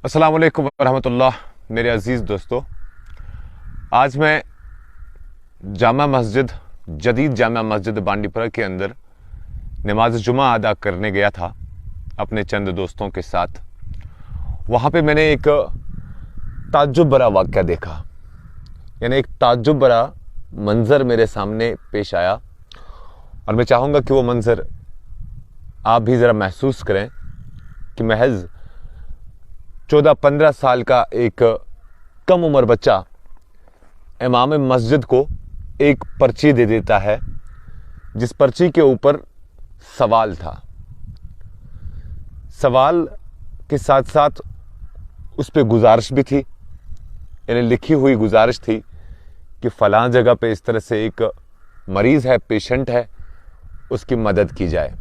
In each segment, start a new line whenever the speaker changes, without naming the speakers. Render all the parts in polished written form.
अस्सलाम वालेकुम वरहमतुल्लाह। मेरे अजीज़ दोस्तों, आज मैं जामा मस्जिद जदीद जामा मस्जिद बांडीपुरा के अंदर नमाज जुमा अदा करने गया था अपने चंद दोस्तों के साथ। वहाँ पे मैंने एक ताज्जुब भरा वाक़या देखा, यानी एक ताज्जुब भरा मंज़र मेरे सामने पेश आया, और मैं चाहूँगा कि वो मंज़र आप भी ज़रा महसूस करें कि महज 14-15 साल का एक कम उम्र बच्चा इमाम मस्जिद को एक पर्ची दे देता है, जिस पर्ची के ऊपर सवाल था। सवाल के साथ साथ उस पर गुजारिश भी थी, यानी लिखी हुई गुजारिश थी कि फ़लाँ जगह पे इस तरह से एक मरीज़ है, पेशेंट है, उसकी मदद की जाए।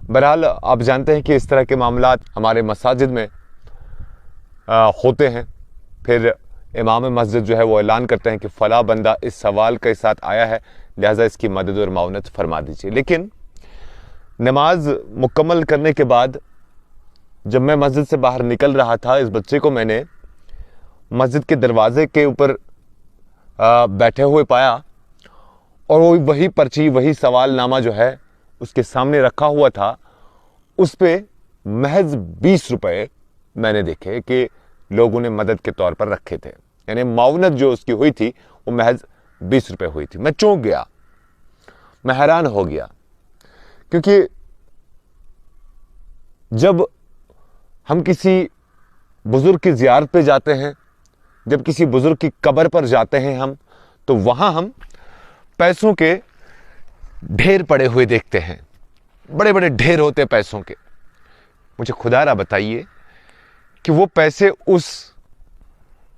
बहरहाल आप जानते हैं कि इस तरह के मामलात हमारे मसाजिद में होते हैं। फिर इमाम मस्जिद जो है वो ऐलान करते हैं कि फ़ला बंदा इस सवाल के साथ आया है, लिहाजा इसकी मदद और माउनत फरमा दीजिए। लेकिन नमाज मुकम्मल करने के बाद जब मैं मस्जिद से बाहर निकल रहा था, इस बच्चे को मैंने मस्जिद के दरवाजे के ऊपर बैठे हुए पाया, और वो वही पर्ची, वही सवालनामा जो है उसके सामने रखा हुआ था। उस पर महज 20 रुपये मैंने देखे कि लोगों ने मदद के तौर पर रखे थे, यानी माउनत जो उसकी हुई थी वो महज 20 रुपये हुई थी। मैं चौंक गया, मैं हैरान हो गया, क्योंकि जब हम किसी बुजुर्ग की ज़ियारत पे जाते हैं, जब किसी बुजुर्ग की कब्र पर जाते हैं हम, तो वहाँ हम पैसों के ढेर पड़े हुए देखते हैं, बड़े बड़े ढेर होते पैसों के। मुझे खुदारा बताइए कि वो पैसे उस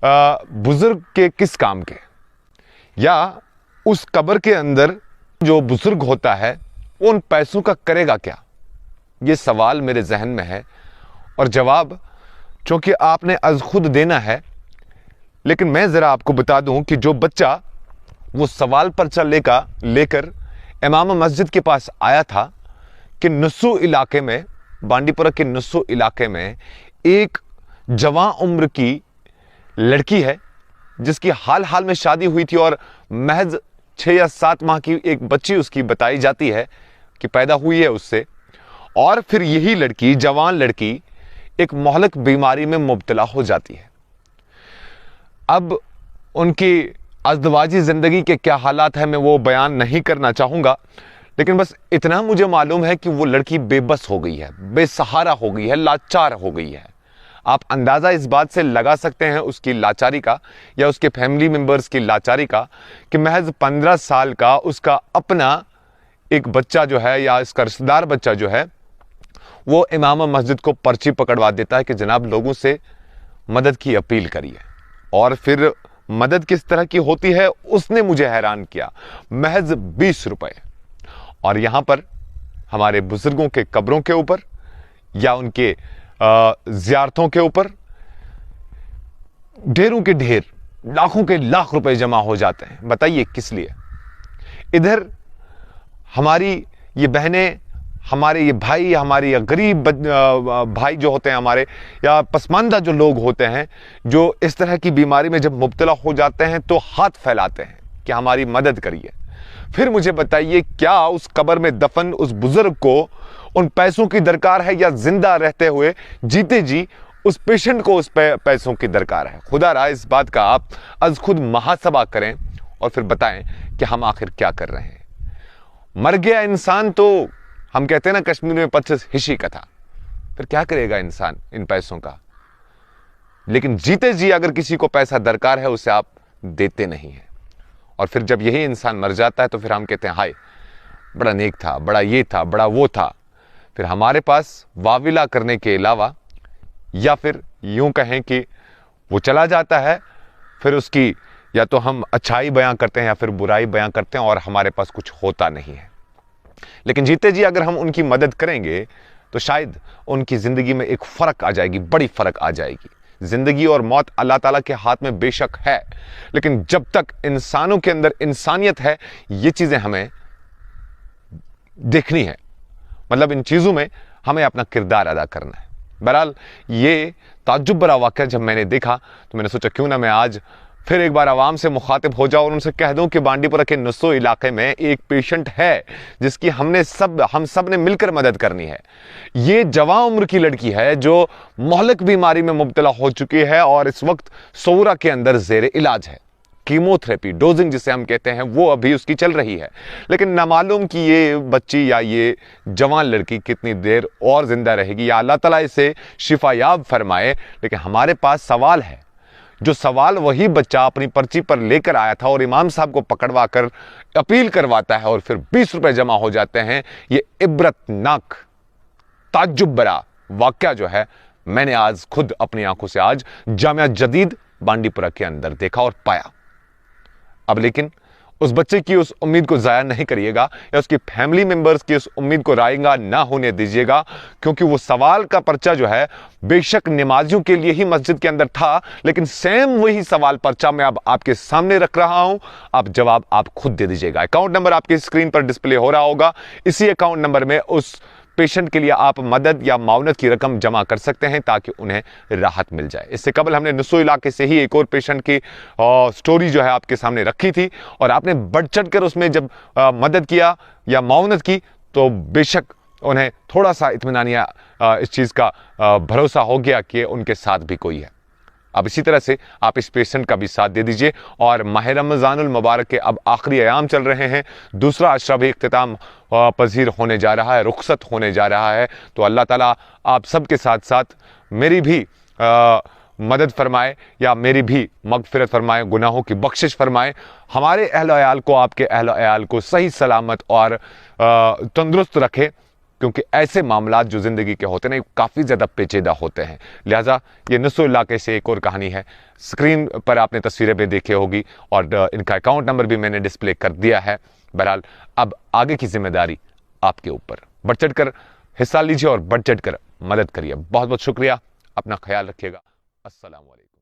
बुजुर्ग के किस काम के, या उस कब्र के अंदर जो बुजुर्ग होता है वो उन पैसों का करेगा क्या? ये सवाल मेरे जहन में है, और जवाब चूंकि आपने अज खुद देना है। लेकिन मैं ज़रा आपको बता दूं कि जो बच्चा वो सवाल पर्चा लेकर इमाम मस्जिद के पास आया था कि नुस्सू इलाके में, बांडीपुरा के नुस्सू इलाके में एक जवान उम्र की लड़की है जिसकी हाल में शादी हुई थी, और महज 6 या 7 माह की एक बच्ची उसकी बताई जाती है कि पैदा हुई है उससे। और फिर यही लड़की, जवान लड़की, एक मोहलक बीमारी में मुब्तला हो जाती है। अब उनकी अज़दवाजी ज़िंदगी के क्या हालात हैं मैं वो बयान नहीं करना चाहूँगा, लेकिन बस इतना मुझे मालूम है कि वो लड़की बेबस हो गई है, बेसहारा हो गई है, लाचार हो गई है। आप अंदाज़ा इस बात से लगा सकते हैं उसकी लाचारी का, या उसके फैमिली मेंबर्स की लाचारी का, कि महज 15 साल का उसका अपना एक बच्चा जो है, या इसका रिश्तेदार बच्चा जो है, वो इमाम मस्जिद को पर्ची पकड़वा देता है कि जनाब लोगों से मदद की अपील करिए। और फिर मदद किस तरह की होती है उसने मुझे हैरान किया, महज 20 रुपये। और यहाँ पर हमारे बुजुर्गों के कब्रों के ऊपर या उनके ज़ियारतों के ऊपर ढेरों के ढेर, लाखों के लाख रुपए जमा हो जाते हैं। बताइए किस लिए? इधर हमारी ये बहनें, हमारे ये भाई, हमारे ये गरीब भाई जो होते हैं हमारे, या पसमानदा जो लोग होते हैं, जो इस तरह की बीमारी में जब मुब्तला हो जाते हैं तो हाथ फैलाते हैं कि हमारी मदद करिए। फिर मुझे बताइए, क्या उस कब्र में दफन उस बुजुर्ग को उन पैसों की दरकार है, या जिंदा रहते हुए जीते जी उस पेशेंट को उस पैसों की दरकार है? खुदा रहा इस बात का आप आज खुद मुहासबा करें और फिर बताएं कि हम आखिर क्या कर रहे हैं। मर गया इंसान तो हम कहते हैं ना कश्मीर में 25 हिशी का था, फिर क्या करेगा इंसान इन पैसों का? लेकिन जीते जी अगर किसी को पैसा दरकार है उसे आप देते नहीं हैं, और फिर जब यही इंसान मर जाता है तो फिर हम कहते हैं हाय बड़ा नेक था, बड़ा ये था, बड़ा वो था। फिर हमारे पास वाविला करने के अलावा, या फिर यूं कहें कि वो चला जाता है, फिर उसकी या तो हम अच्छाई बयां करते हैं या फिर बुराई बयां करते हैं, और हमारे पास कुछ होता नहीं है। लेकिन जीते जी अगर हम उनकी मदद करेंगे तो शायद उनकी ज़िंदगी में एक फ़र्क आ जाएगी, बड़ी फ़र्क आ जाएगी। ज़िंदगी और मौत अल्लाह ताला के हाथ में बेशक है, लेकिन जब तक इंसानों के अंदर इंसानियत है ये चीज़ें हमें देखनी है। मतलब इन चीज़ों में हमें अपना किरदार अदा करना है। बहरहाल ये ताज्जुब भरा वाक़या जब मैंने देखा तो मैंने सोचा क्यों ना मैं आज फिर एक बार आवाम से मुखातिब हो जाऊं और उनसे कह दूं कि बांडीपुरा के नसो इलाके में एक पेशेंट है जिसकी हम सब ने मिलकर मदद करनी है। ये जवान उम्र की लड़की है जो मोहलक बीमारी में मुब्तला हो चुकी है और इस वक्त सोरा के अंदर ज़ेर इलाज है। कीमोथेरेपी डोजिंग जिसे हम कहते हैं वो अभी उसकी चल रही है, लेकिन ना मालूम कि ये बच्ची या ये जवान लड़की कितनी देर और जिंदा रहेगी या अल्लाह ताला इसे शिफायाब फरमाए। लेकिन हमारे पास सवाल है, जो सवाल वही बच्चा अपनी पर्ची पर लेकर आया था और इमाम साहब को पकड़वा कर अपील करवाता है और फिर 20 रुपए जमा हो जाते हैं। ये इबरतनाक ताज्जुब भरा वाक़या जो है मैंने आज खुद अपनी आंखों से आज जामिया जदीद बांडीपुरा के अंदर देखा और पाया। अब लेकिन उस बच्चे की उस उम्मीद को ज़ाया नहीं करिएगा या उसकी फैमिली मेंबर्स की उस उम्मीद को रायगा ना होने दीजिएगा, क्योंकि वो सवाल का पर्चा जो है बेशक नमाजियों के लिए ही मस्जिद के अंदर था, लेकिन सेम वही सवाल पर्चा मैं अब आपके सामने रख रहा हूं। आप जवाब आप खुद दे दीजिएगा। अकाउंट नंबर आपकी स्क्रीन पर डिस्प्ले हो रहा होगा। इसी अकाउंट नंबर में उस पेशेंट के लिए आप मदद या माउनत की रकम जमा कर सकते हैं ताकि उन्हें राहत मिल जाए। इससे कबल हमने नुसो इलाके से ही एक और पेशेंट की स्टोरी जो है आपके सामने रखी थी और आपने बढ़ चढ़ कर उसमें जब मदद किया या माउनत की तो बेशक उन्हें थोड़ा सा इत्मीनान या इस चीज़ का भरोसा हो गया कि उनके साथ भी कोई है। अब इसी तरह से आप इस पेशेंट का भी साथ दे दीजिए। और माह रमज़ानुल मुबारक के अब आखिरी अयाम चल रहे हैं, दूसरा अशरा भी इख्तिताम पजीर होने जा रहा है, रुखसत होने जा रहा है। तो अल्लाह ताला आप सब के साथ साथ मेरी भी मदद फरमाए या मेरी भी मगफिरत फरमाए, गुनाहों की बख्शिश फरमाए, हमारे अहल अयाल को, आपके अहल अयाल को सही सलामत और तंदुरुस्त रखे, क्योंकि ऐसे मामलात जो ज़िंदगी के होते हैं काफ़ी ज़्यादा पेचीदा होते हैं। लिहाजा ये नसो इलाके से एक और कहानी है। स्क्रीन पर आपने तस्वीरें भी देखी होगी और इनका अकाउंट नंबर भी मैंने डिस्प्ले कर दिया है। बहरहाल अब आगे की जिम्मेदारी आपके ऊपर। बढ़ चढ़ कर हिस्सा लीजिए और बढ़ चढ़ कर मदद करिए। बहुत बहुत शुक्रिया। अपना ख्याल रखिएगा। अस्सलाम वालेकुम।